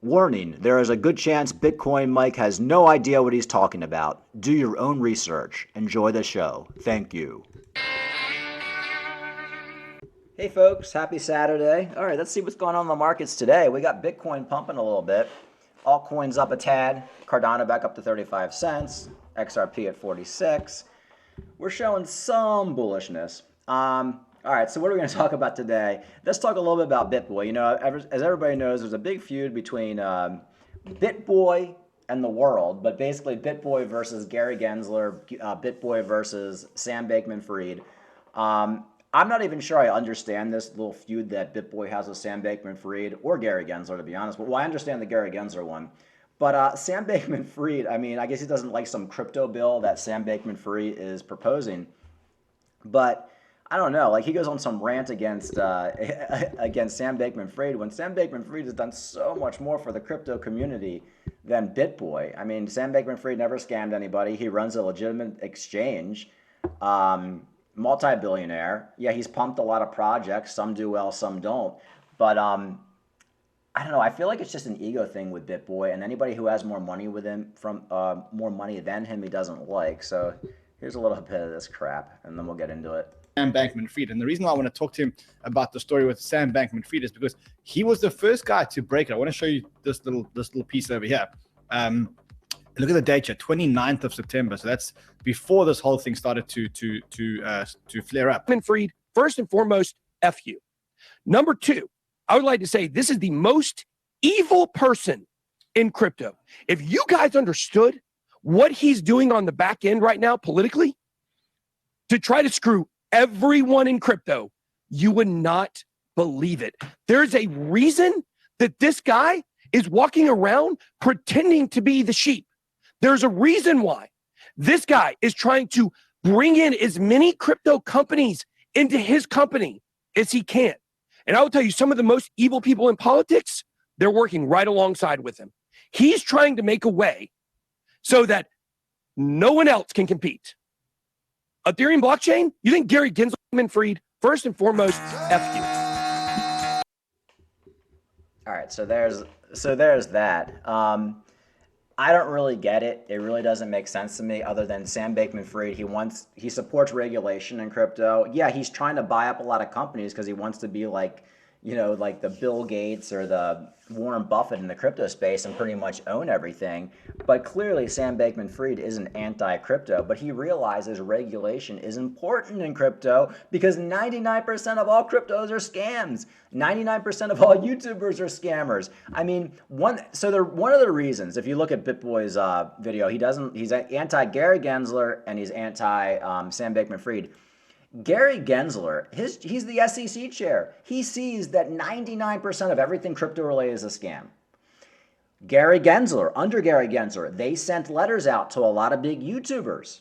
Warning, there is a good chance Bitcoin Mike has no idea what he's talking about. Do your own research. Enjoy the show. Thank you. Hey folks, happy Saturday. All right, let's see what's going on in the markets today. We got Bitcoin pumping a little bit. Altcoins up a tad. Cardano back up to 35 cents. XRP at 46. We're showing some bullishness. All right, so what are we going to talk about today? Let's talk a little bit about Bitboy. You know, as everybody knows, there's a big feud between Bitboy and the world, but basically Bitboy versus Gary Gensler, Bitboy versus Sam Bankman-Fried. I'm not even sure I understand this little feud that Bitboy has with Sam Bankman-Fried or Gary Gensler, to be honest. Well, I understand the Gary Gensler one. But Sam Bankman-Fried, I mean, I guess he doesn't like some crypto bill that Sam Bankman-Fried is proposing. But I don't know, like he goes on some rant against against Sam Bankman-Fried when Sam Bankman-Fried has done so much more for the crypto community than Bitboy. I mean, Sam Bankman-Fried never scammed anybody. He runs a legitimate exchange, multi-billionaire. Yeah, he's pumped a lot of projects. Some do well, some don't. But I don't know. I feel like it's just an ego thing with Bitboy, and anybody who has more money with him more money than him, he doesn't like. So here's a little bit of this crap, and then we'll get into it. Sam Bankman-Fried. And the reason why I want to talk to him about the story with Sam Bankman-Fried is because he was the first guy to break it. I want to show you this little piece over here. Look at the date here, 29th of September. So that's before this whole thing started to flare up. Bankman-Fried, first and foremost, F you. Number two, I would like to say this is the most evil person in crypto. If you guys understood what he's doing on the back end right now politically to try to screw everyone in crypto, you would not believe it. There's a reason that this guy is walking around pretending to be the sheep. There's a reason why this guy is trying to bring in as many crypto companies into his company as he can. And I will tell you, some of the most evil people in politics, they're working right alongside with him. He's trying to make a way so that no one else can compete. Ethereum blockchain? You think Gary Gensler-Fried, first and foremost, F you. All right, so there's that. I don't really get it. It really doesn't make sense to me other than Sam Bankman-Fried, he supports regulation in crypto. Yeah, he's trying to buy up a lot of companies because he wants to be like, you know, like the Bill Gates or the Warren Buffett in the crypto space and pretty much own everything. But clearly Sam Bankman-Fried isn't anti-crypto, but he realizes regulation is important in crypto because 99% of all cryptos are scams. 99% of all YouTubers are scammers. I mean, one of the reasons, if you look at Bitboy's video, he's anti-Gary Gensler and he's anti-Sam Bankman-Fried. Gary Gensler, he's the SEC chair. He sees that 99% of everything crypto-related is a scam. Under Gary Gensler, they sent letters out to a lot of big YouTubers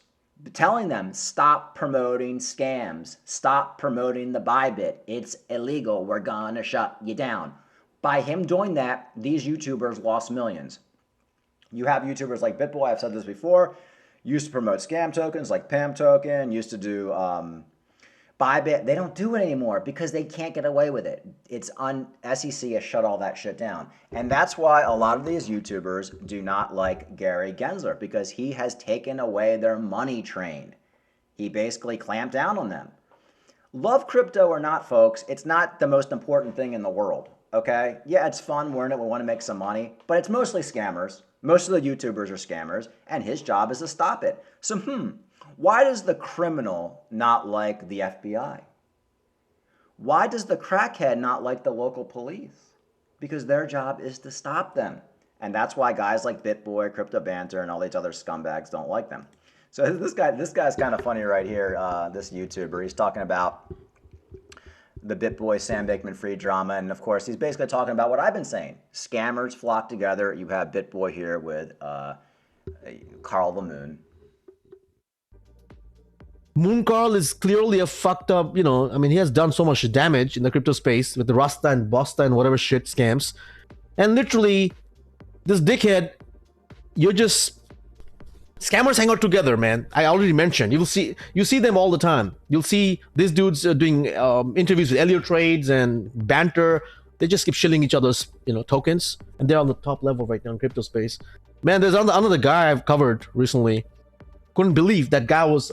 telling them, stop promoting scams. Stop promoting the Bybit. It's illegal. We're going to shut you down. By him doing that, these YouTubers lost millions. You have YouTubers like Bitboy, I've said this before, used to promote scam tokens like PAM token, used to do Bybit. They don't do it anymore because they can't get away with it. SEC has shut all that shit down. And that's why a lot of these YouTubers do not like Gary Gensler because he has taken away their money train. He basically clamped down on them. Love crypto or not, folks, it's not the most important thing in the world, okay? Yeah, it's fun, we're in it, we want to make some money, but it's mostly scammers. Most of the YouTubers are scammers, and his job is to stop it. So, why does the criminal not like the FBI? Why does the crackhead not like the local police? Because their job is to stop them. And that's why guys like Bitboy, Crypto Banter, and all these other scumbags don't like them. So this guy's kind of funny right here, this YouTuber. He's talking about the Bitboy Sam Bankman-Fried drama, and of course he's basically talking about what I've been saying. Scammers flock together. You have Bitboy here with Carl the Moon. Moon Carl is clearly a fucked up, you know, I mean, he has done so much damage in the crypto space with the Rasta and Bosta and whatever shit scams. And literally, this dickhead, scammers hang out together, man. I already mentioned, you see them all the time. You'll see these dudes doing interviews with Elliot Trades and Banter. They just keep shilling each other's, tokens, and they're on the top level right now in crypto space. Man, there's another guy I've covered recently. Couldn't believe that guy was.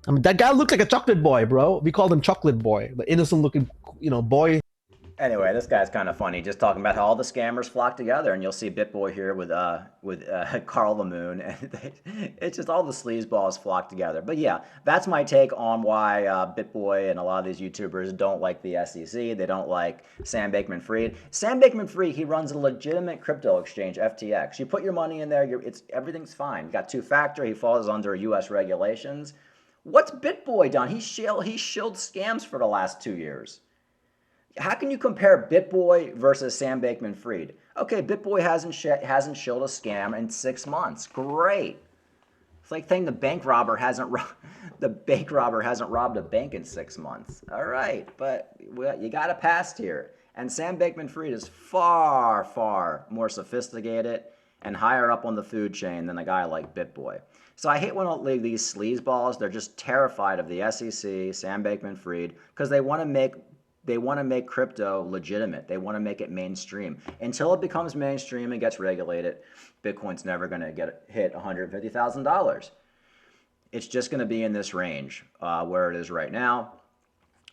That guy looked like a chocolate boy, bro. We called him Chocolate Boy, the innocent-looking, boy. Anyway, this guy's kind of funny, just talking about how all the scammers flock together, and you'll see Bitboy here with Carl the Moon, and it's just all the sleazeballs flock together. But yeah, that's my take on why Bitboy and a lot of these YouTubers don't like the SEC. They don't like Sam Bankman-Fried. Sam Bankman-Fried, he runs a legitimate crypto exchange, FTX. You put your money in there, everything's fine. You got two-factor. He falls under U.S. regulations. What's Bitboy done? He shilled scams for the last 2 years. How can you compare Bitboy versus Sam Bankman-Fried? Okay, Bitboy hasn't shilled a scam in 6 months. Great. It's like saying the bank robber hasn't robbed a bank in 6 months. All right, but you got a pass here. And Sam Bankman-Fried is far, far more sophisticated and higher up on the food chain than a guy like Bitboy. So I hate when these sleazeballs, they're just terrified of the SEC, Sam Bankman-Fried, because they want to make crypto legitimate. They want to make it mainstream. Until it becomes mainstream and gets regulated, Bitcoin's never going to hit $150,000. It's just going to be in this range where it is right now.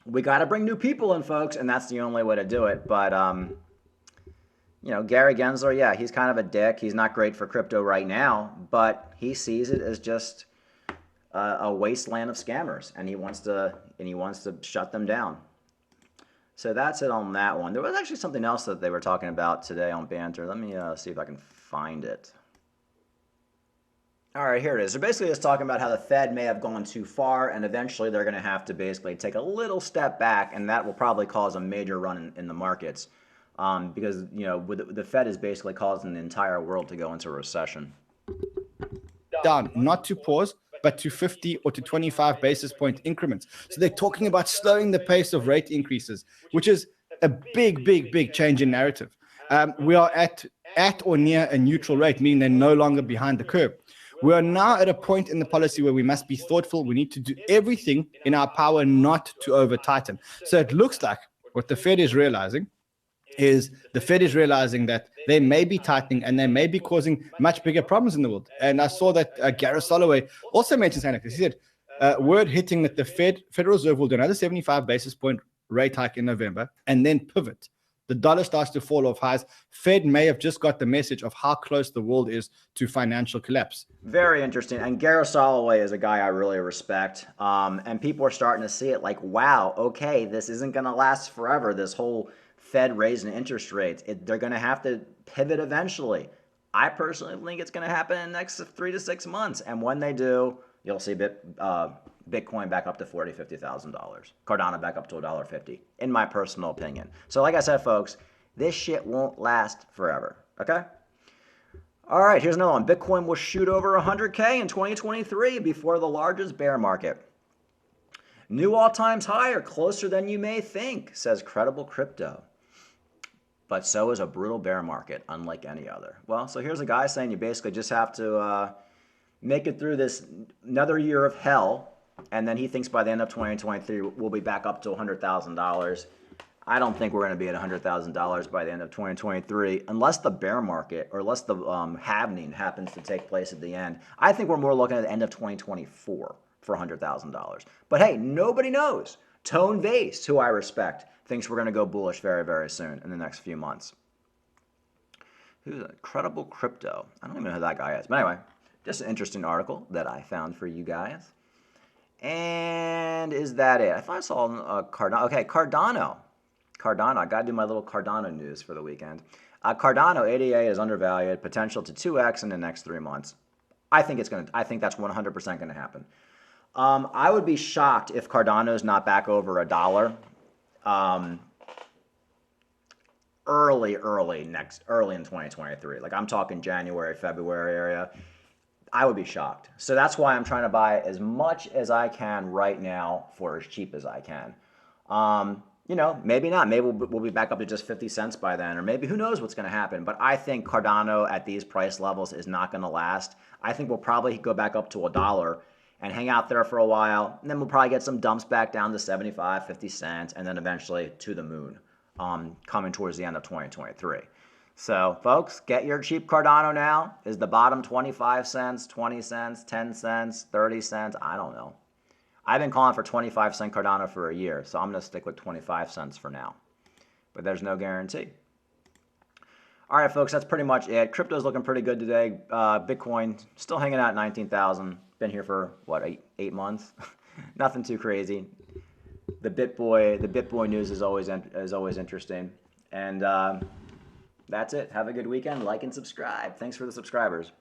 We got to bring new people in, folks, and that's the only way to do it. But Gary Gensler, yeah, he's kind of a dick. He's not great for crypto right now, but he sees it as just a wasteland of scammers, and he wants to shut them down. So that's it on that one. There was actually something else that they were talking about today on Banter. Let me see if I can find it. All right, here it is. They're basically just talking about how the Fed may have gone too far, and eventually they're going to have to basically take a little step back, and that will probably cause a major run in the markets. Because the Fed is basically causing the entire world to go into a recession. Down, not to pause, but to 50 or to 25 basis point increments. So they're talking about slowing the pace of rate increases, which is a big change in narrative. We are at or near a neutral rate, meaning they're no longer behind the curve. We are now at a point in the policy where we must be thoughtful. We need to do everything in our power not to over tighten. So it looks like what the Fed is realizing that they may be tightening and they may be causing much bigger problems in the world. And I saw that Gareth Soloway also mentioned something like this. He said, word hitting that the Federal Reserve will do another 75 basis point rate hike in November and then pivot. The dollar starts to fall off highs. Fed may have just got the message of how close the world is to financial collapse. Very interesting. And Gareth Soloway is a guy I really respect. And people are starting to see it like, wow, okay, this isn't going to last forever. This whole Fed raising interest rates, they're going to have to pivot eventually. I personally think it's going to happen in the next 3 to 6 months. And when they do, you'll see Bitcoin back up to $40,000, $50,000. Cardano back up to $1.50, in my personal opinion. So like I said, folks, this shit won't last forever, okay? All right, here's another one. Bitcoin will shoot over 100K in 2023 before the largest bear market. New all-time high or closer than you may think, says Credible Crypto. But so is a brutal bear market, unlike any other. Well, so here's a guy saying you basically just have to make it through this another year of hell, and then he thinks by the end of 2023 we'll be back up to $100,000. I don't think we're going to be at $100,000 by the end of 2023, unless the bear market or unless the halving happens to take place at the end. I think we're more looking at the end of 2024 for $100,000. But hey, nobody knows. Tone Vase, who I respect, thinks we're going to go bullish very, very soon in the next few months. Who's a Credible Crypto? I don't even know who that guy is. But anyway, just an interesting article that I found for you guys. And is that it? I thought I saw Cardano. Okay, Cardano. I got to do my little Cardano news for the weekend. Cardano ADA is undervalued, potential to 2x in the next 3 months. I think that's 100% going to happen. I would be shocked if Cardano's not back over $1 early in 2023. Like I'm talking January, February area. I would be shocked. So that's why I'm trying to buy as much as I can right now for as cheap as I can. Maybe not. Maybe we'll be back up to just 50 cents by then, or maybe who knows what's going to happen. But I think Cardano at these price levels is not going to last. I think we'll probably go back up to $1 and hang out there for a while. And then we'll probably get some dumps back down to 75, 50 cents, and then eventually to the moon. coming towards the end of 2023. So, folks, get your cheap Cardano now. Is the bottom 25 cents, 20 cents, 10 cents, 30 cents? I don't know. I've been calling for 25-cent Cardano for a year, so I'm going to stick with 25 cents for now. But there's no guarantee. All right, folks, that's pretty much it. Crypto's looking pretty good today. Bitcoin still hanging out at 19,000. Been here for, what, eight months? Nothing too crazy. The Bitboy news is always interesting. And that's it. Have a good weekend. Like and subscribe. Thanks for the subscribers.